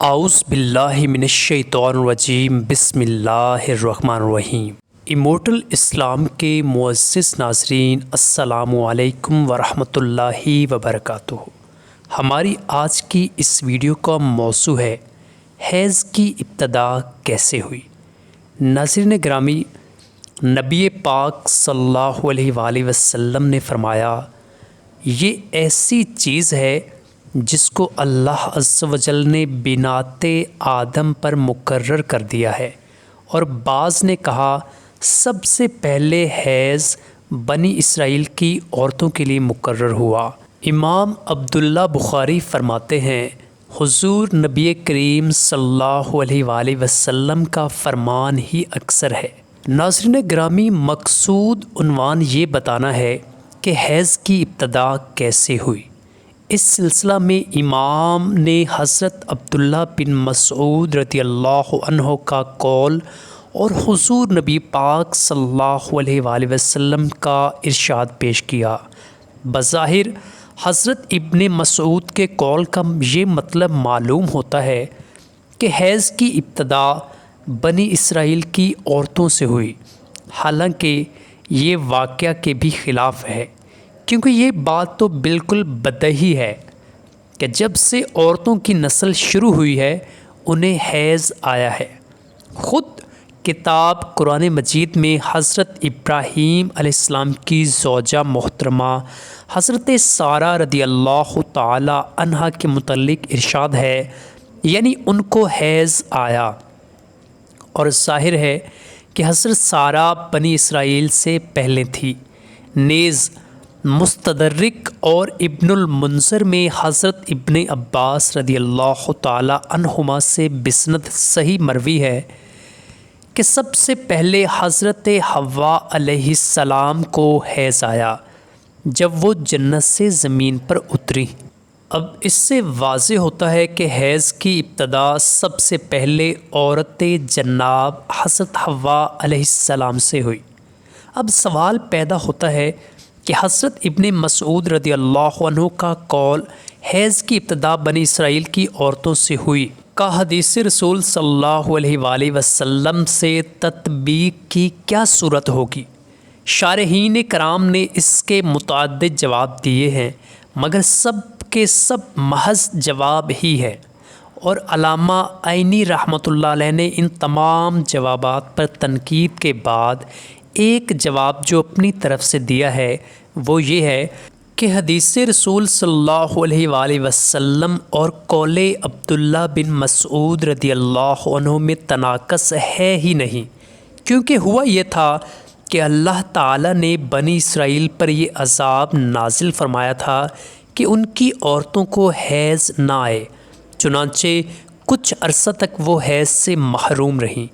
اعوذ باللہ من الشیطان الرجیم بسم اللہ الرحمن الرحیم۔ امورٹل اسلام کے معزز ناظرین، السلام علیکم ورحمۃ اللہ وبرکاتہ۔ ہماری آج کی اس ویڈیو کا موضوع ہے حیض کی ابتدا کیسے ہوئی۔ ناظرین گرامی، نبی پاک صلی اللہ علیہ وآلہ وسلم نے فرمایا، یہ ایسی چیز ہے جس کو اللہ عز و جل نے بنات آدم پر مقرر کر دیا ہے، اور بعض نے کہا سب سے پہلے حیض بنی اسرائیل کی عورتوں کے لیے مقرر ہوا۔ امام عبداللہ بخاری فرماتے ہیں، حضور نبی کریم صلی اللہ علیہ وآلہ وسلم کا فرمان ہی اکثر ہے۔ ناظرین گرامی، مقصود عنوان یہ بتانا ہے کہ حیض کی ابتدا کیسے ہوئی۔ اس سلسلہ میں امام نے حضرت عبداللہ بن مسعود رضی اللہ عنہ کا قول اور حضور نبی پاک صلی اللہ علیہ وآلہ وسلم کا ارشاد پیش کیا۔ بظاہر حضرت ابن مسعود کے قول کا یہ مطلب معلوم ہوتا ہے کہ حیض کی ابتدا بنی اسرائیل کی عورتوں سے ہوئی، حالانکہ یہ واقعہ کے بھی خلاف ہے، کیونکہ یہ بات تو بالکل بدیہی ہے کہ جب سے عورتوں کی نسل شروع ہوئی ہے انہیں حیض آیا ہے۔ خود کتاب قرآن مجید میں حضرت ابراہیم علیہ السلام کی زوجہ محترمہ حضرت سارہ رضی اللہ تعالی عنہا کے متعلق ارشاد ہے، یعنی ان کو حیض آیا، اور ظاہر ہے کہ حضرت سارہ بنی اسرائیل سے پہلے تھی۔ نیز مستدرک اور ابن المنذر میں حضرت ابن عباس رضی اللہ تعالی عنہما سے بسند صحیح مروی ہے کہ سب سے پہلے حضرت حوا علیہ السلام کو حیض آیا جب وہ جنت سے زمین پر اتری۔ اب اس سے واضح ہوتا ہے کہ حیض کی ابتدا سب سے پہلے عورت جناب حضرت حوا علیہ السلام سے ہوئی۔ اب سوال پیدا ہوتا ہے کہ حضرت ابن مسعود رضی اللہ عنہ کا قول حیض کی ابتدا بنی اسرائیل کی عورتوں سے ہوئی کا حدیث رسول صلی اللہ علیہ وآلہ وسلم سے تطبیق کی کیا صورت ہوگی؟ شارحین کرام نے اس کے متعدد جواب دیے ہیں، مگر سب کے سب محض جواب ہی ہے، اور علامہ عینی رحمۃ اللہ علیہ نے ان تمام جوابات پر تنقید کے بعد ایک جواب جو اپنی طرف سے دیا ہے وہ یہ ہے کہ حدیث رسول صلی اللہ علیہ وآلہ وسلم اور قول عبداللہ بن مسعود رضی اللہ عنہ میں تناقض ہے ہی نہیں، کیونکہ ہوا یہ تھا کہ اللہ تعالیٰ نے بنی اسرائیل پر یہ عذاب نازل فرمایا تھا کہ ان کی عورتوں کو حیض نہ آئے، چنانچہ کچھ عرصہ تک وہ حیض سے محروم رہیں،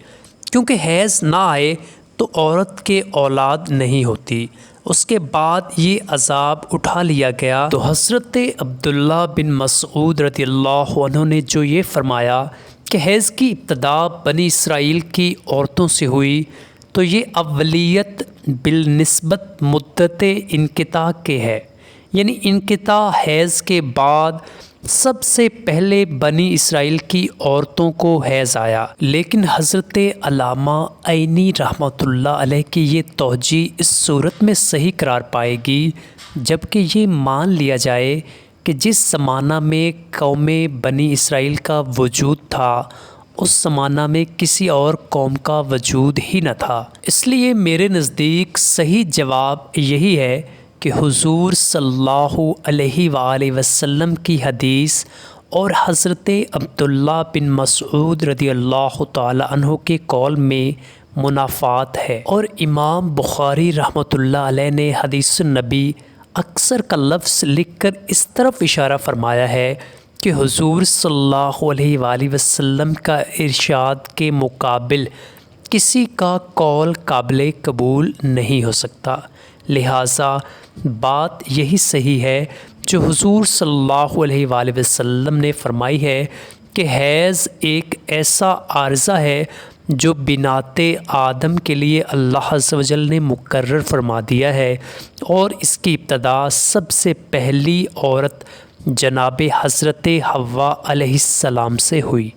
کیونکہ حیض نہ آئے تو عورت کے اولاد نہیں ہوتی۔ اس کے بعد یہ عذاب اٹھا لیا گیا تو حضرت عبداللہ بن مسعود رضی اللہ عنہ نے جو یہ فرمایا کہ حیض کی ابتدا بنی اسرائیل کی عورتوں سے ہوئی، تو یہ اولیت بالنسبت مدت انقطاع کے ہے، یعنی انقطاع حیض کے بعد سب سے پہلے بنی اسرائیل کی عورتوں کو حیض آیا۔ لیکن حضرت علامہ عینی رحمۃ اللہ علیہ کی یہ توجیہ اس صورت میں صحیح قرار پائے گی جبکہ یہ مان لیا جائے کہ جس زمانہ میں قوم بنی اسرائیل کا وجود تھا اس زمانہ میں کسی اور قوم کا وجود ہی نہ تھا۔ اس لیے میرے نزدیک صحیح جواب یہی ہے کہ حضور صلی اللہ علیہ وآلہ وسلم کی حدیث اور حضرت عبداللہ بن مسعود رضی اللہ تعالی عنہ کے قول میں منافات ہے، اور امام بخاری رحمۃ اللہ علیہ نے حدیث النبی اکثر کا لفظ لکھ کر اس طرف اشارہ فرمایا ہے کہ حضور صلی اللہ علیہ وآلہ وسلم کا ارشاد کے مقابل کسی کا قول قابل قبول نہیں ہو سکتا، لہٰذا بات یہی صحیح ہے جو حضور صلی اللہ علیہ وآلہ وسلم نے فرمائی ہے کہ حیض ایک ایسا عارضہ ہے جو بنات آدم کے لیے اللہ عز و جل نے مقرر فرما دیا ہے، اور اس کی ابتدا سب سے پہلی عورت جناب حضرت حوا علیہ السلام سے ہوئی۔